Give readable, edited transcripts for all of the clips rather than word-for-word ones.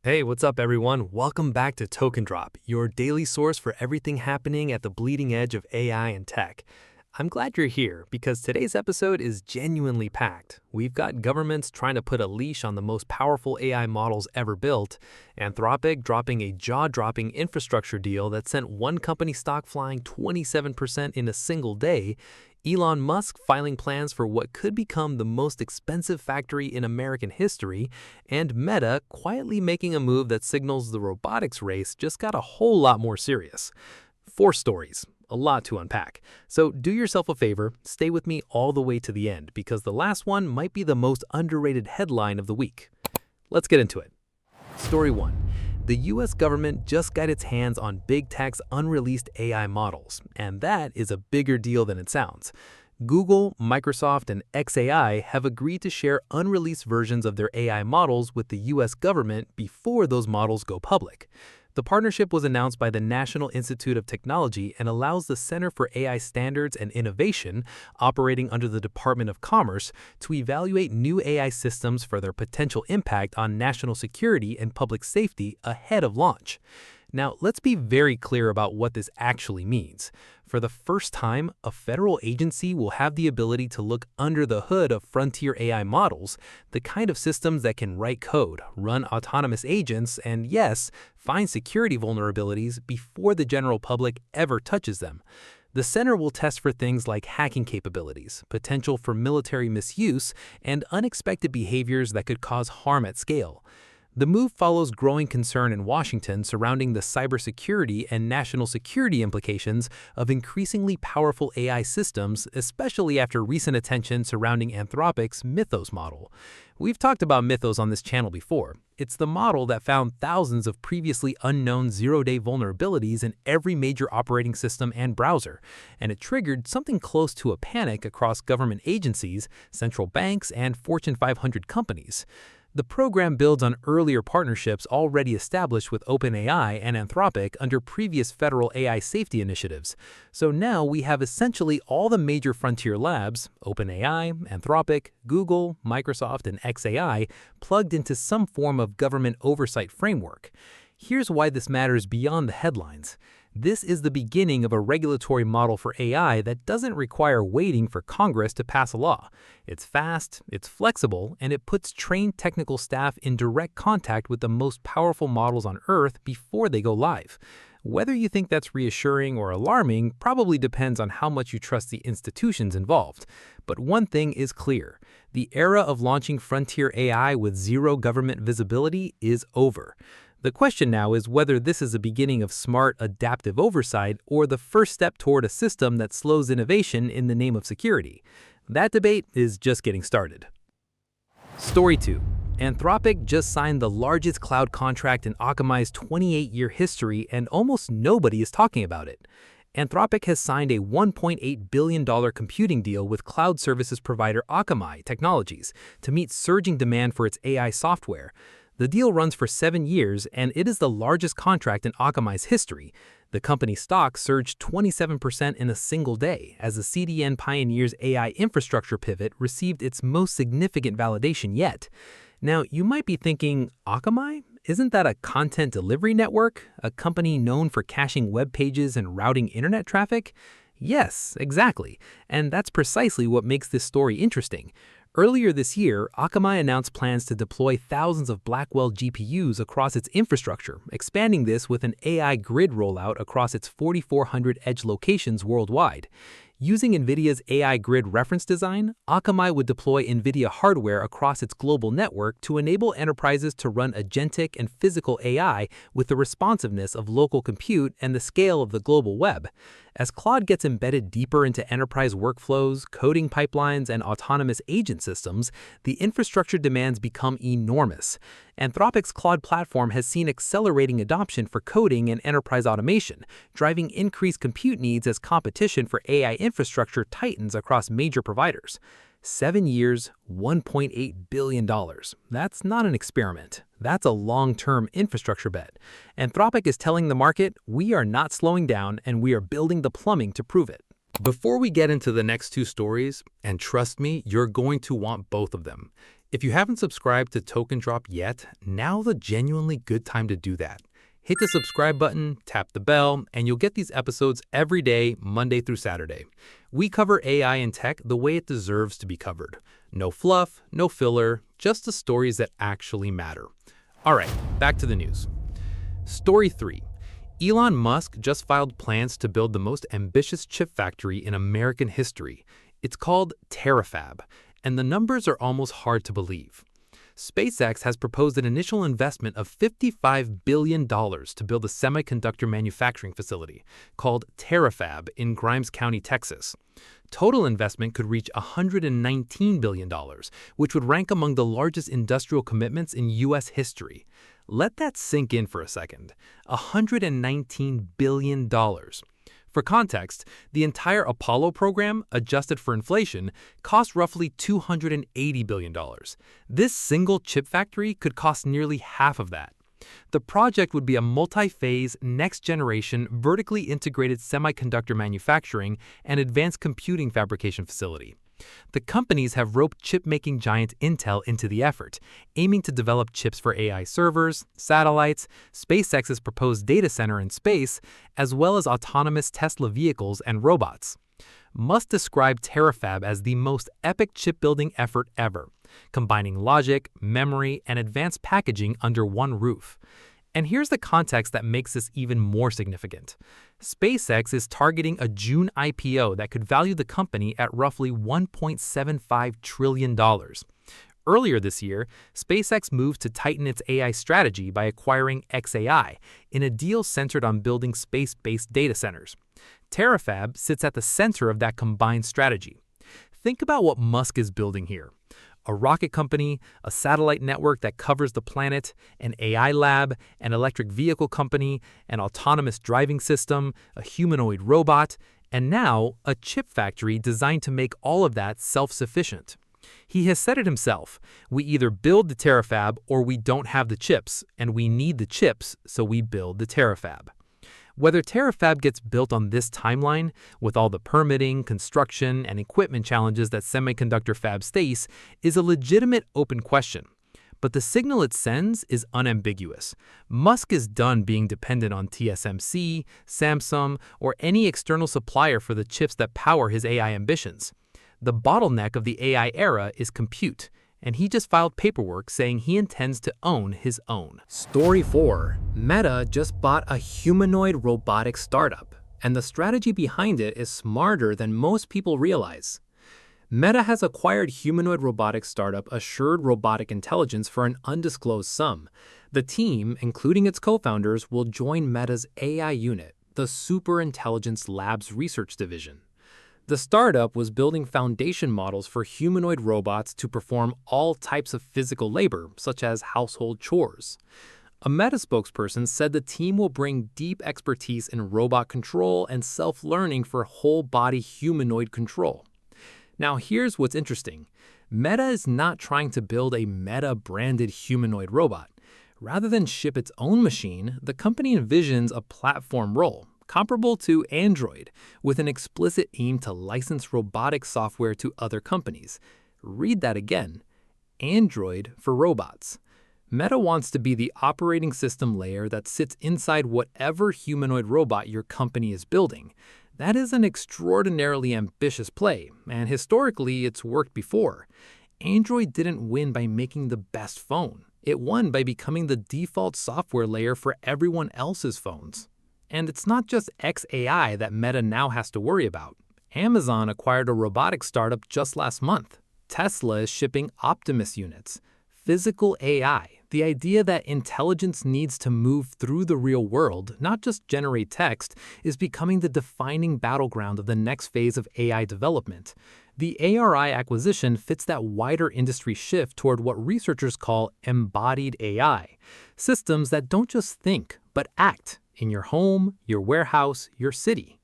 Hey, what's up, everyone? Welcome back to Token Drop, your daily source for everything happening at the bleeding edge of AI and tech. I'm glad you're here because today's episode is genuinely packed. We've got governments trying to put a leash on the most powerful AI models ever built, Anthropic dropping a jaw-dropping infrastructure deal that sent one company stock flying 27% in a single day, Elon Musk filing plans for what could become the most expensive factory in American history, and Meta quietly making a move that signals the robotics race just got a whole lot more serious. Four stories, a lot to unpack. So do yourself a favor, stay with me all the way to the end, because the last one might be the most underrated headline of the week. Let's get into it. Story 1. The US government just got its hands on big tech's unreleased AI models, and that is a bigger deal than it sounds. Google, Microsoft, and xAI have agreed to share unreleased versions of their AI models with the US government before those models go public. The partnership was announced by the National Institute of Technology and allows the Center for AI Standards and Innovation, operating under the Department of Commerce, to evaluate new AI systems for their potential impact on national security and public safety ahead of launch. Now, let's be very clear about what this actually means. For the first time, a federal agency will have the ability to look under the hood of frontier AI models, the kind of systems that can write code, run autonomous agents, and yes, find security vulnerabilities before the general public ever touches them. The center will test for things like hacking capabilities, potential for military misuse, and unexpected behaviors that could cause harm at scale. The move follows growing concern in Washington surrounding the cybersecurity and national security implications of increasingly powerful AI systems, especially after recent attention surrounding Anthropic's Mythos model. We've talked about Mythos on this channel before. It's the model that found thousands of previously unknown zero-day vulnerabilities in every major operating system and browser, and it triggered something close to a panic across government agencies, central banks, and Fortune 500 companies. The program builds on earlier partnerships already established with OpenAI and Anthropic under previous federal AI safety initiatives. So now we have essentially all the major frontier labs, OpenAI, Anthropic, Google, Microsoft, and xAI, plugged into some form of government oversight framework. Here's why this matters beyond the headlines. This is the beginning of a regulatory model for AI that doesn't require waiting for Congress to pass a law. It's fast, it's flexible, and it puts trained technical staff in direct contact with the most powerful models on Earth before they go live. Whether you think that's reassuring or alarming probably depends on how much you trust the institutions involved. But one thing is clear: the era of launching frontier AI with zero government visibility is over. The question now is whether this is a beginning of smart, adaptive oversight or the first step toward a system that slows innovation in the name of security. That debate is just getting started. Story 2. Anthropic just signed the largest cloud contract in Akamai's 28-year history, and almost nobody is talking about it. Anthropic has signed a $1.8 billion computing deal with cloud services provider Akamai Technologies to meet surging demand for its AI software. The deal runs for 7 years, and it is the largest contract in Akamai's history. The company's stock surged 27% in a single day as the CDN pioneer's AI infrastructure pivot received its most significant validation yet. Now, you might be thinking, Akamai? Isn't that a content delivery network, a company known for caching web pages and routing internet traffic? Yes, exactly. And that's precisely what makes this story interesting. Earlier this year, Akamai announced plans to deploy thousands of Blackwell GPUs across its infrastructure, expanding this with an AI grid rollout across its 4,400 edge locations worldwide. Using NVIDIA's AI grid reference design, Akamai would deploy NVIDIA hardware across its global network to enable enterprises to run agentic and physical AI with the responsiveness of local compute and the scale of the global web. As Claude gets embedded deeper into enterprise workflows, coding pipelines, and autonomous agent systems, the infrastructure demands become enormous. Anthropic's Claude platform has seen accelerating adoption for coding and enterprise automation, driving increased compute needs as competition for AI infrastructure tightens across major providers. 7 years, $1.8 billion. That's not an experiment. That's a long-term infrastructure bet. Anthropic is telling the market, we are not slowing down and we are building the plumbing to prove it. Before we get into the next two stories, and trust me, you're going to want both of them, If you haven't subscribed to Token Drop yet, now's a genuinely good time to do that. Hit the subscribe button, tap the bell, and you'll get these episodes every day, Monday through Saturday. We cover AI and tech the way it deserves to be covered. No fluff, no filler, just the stories that actually matter. All right, back to the news. Story 3. Elon Musk just filed plans to build the most ambitious chip factory in American history. It's called Terafab, and the numbers are almost hard to believe. SpaceX has proposed an initial investment of $55 billion to build a semiconductor manufacturing facility called Terafab in Grimes County, Texas. Total investment could reach $119 billion, which would rank among the largest industrial commitments in U.S. history. Let that sink in for a second. $119 billion. For context, the entire Apollo program, adjusted for inflation, cost roughly $280 billion. This single chip factory could cost nearly half of that. The project would be a multi-phase, next-generation, vertically integrated semiconductor manufacturing and advanced computing fabrication facility. The companies have roped chip-making giant Intel into the effort, aiming to develop chips for AI servers, satellites, SpaceX's proposed data center in space, as well as autonomous Tesla vehicles and robots. Musk described Terafab as the most epic chip-building effort ever, combining logic, memory, and advanced packaging under one roof. And here's the context that makes this even more significant. SpaceX is targeting a June IPO that could value the company at roughly $1.75 trillion. Earlier this year, SpaceX moved to tighten its AI strategy by acquiring xAI in a deal centered on building space-based data centers. Terafab sits at the center of that combined strategy. Think about what Musk is building here. A rocket company, a satellite network that covers the planet, an AI lab, an electric vehicle company, an autonomous driving system, a humanoid robot, and now a chip factory designed to make all of that self-sufficient. He has said it himself, we either build the Terafab or we don't have the chips, and we need the chips, so we build the Terafab. Whether Terafab gets built on this timeline, with all the permitting, construction, and equipment challenges that semiconductor fabs face, is a legitimate open question. But the signal it sends is unambiguous. Musk is done being dependent on TSMC, Samsung, or any external supplier for the chips that power his AI ambitions. The bottleneck of the AI era is compute, and he just filed paperwork saying he intends to own his own. Story 4. Meta just bought a humanoid robotics startup, and the strategy behind it is smarter than most people realize. Meta has acquired humanoid robotics startup Assured Robotic Intelligence for an undisclosed sum. The team, including its co-founders, will join Meta's AI unit, the Superintelligence Labs Research Division. The startup was building foundation models for humanoid robots to perform all types of physical labor, such as household chores. A Meta spokesperson said the team will bring deep expertise in robot control and self-learning for whole-body humanoid control. Now here's what's interesting. Meta is not trying to build a Meta-branded humanoid robot. Rather than ship its own machine, the company envisions a platform role, comparable to Android, with an explicit aim to license robotic software to other companies. Read that again. Android for robots. Meta wants to be the operating system layer that sits inside whatever humanoid robot your company is building. That is an extraordinarily ambitious play, and historically it's worked before. Android didn't win by making the best phone. It won by becoming the default software layer for everyone else's phones. And it's not just xAI that Meta now has to worry about. Amazon acquired a robotics startup just last month. Tesla is shipping Optimus units. Physical AI, the idea that intelligence needs to move through the real world, not just generate text, is becoming the defining battleground of the next phase of AI development. The ARI acquisition fits that wider industry shift toward what researchers call embodied AI, systems that don't just think, but act in your home, your warehouse, your city.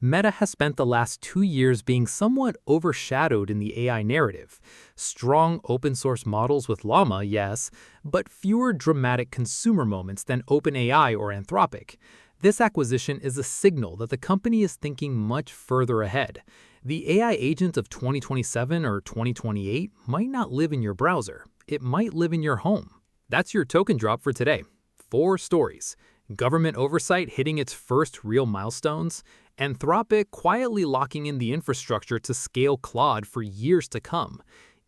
Meta has spent the last 2 years being somewhat overshadowed in the AI narrative. Strong open-source models with Llama, yes, but fewer dramatic consumer moments than OpenAI or Anthropic. This acquisition is a signal that the company is thinking much further ahead. The AI agent of 2027 or 2028 might not live in your browser. It might live in your home. That's your token drop for today. 4 stories. Government oversight hitting its first real milestones. Anthropic quietly locking in the infrastructure to scale Claude for years to come.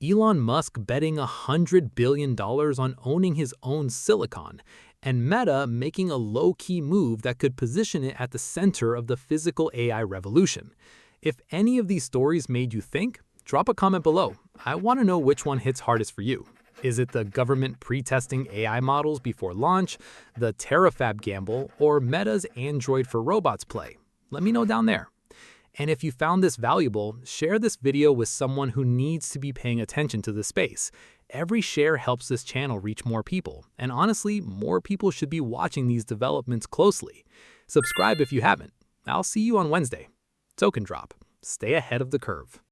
Elon Musk betting $100 billion on owning his own silicon. And Meta making a low-key move that could position it at the center of the physical AI revolution. If any of these stories made you think, drop a comment below. I want to know which one hits hardest for you. Is it the government pre-testing AI models before launch, the Terafab gamble, or Meta's Android for robots play? Let me know down there. And if you found this valuable, share this video with someone who needs to be paying attention to the space. Every share helps this channel reach more people, and honestly, more people should be watching these developments closely. Subscribe if you haven't. I'll see you on Wednesday. Token drop. Stay ahead of the curve.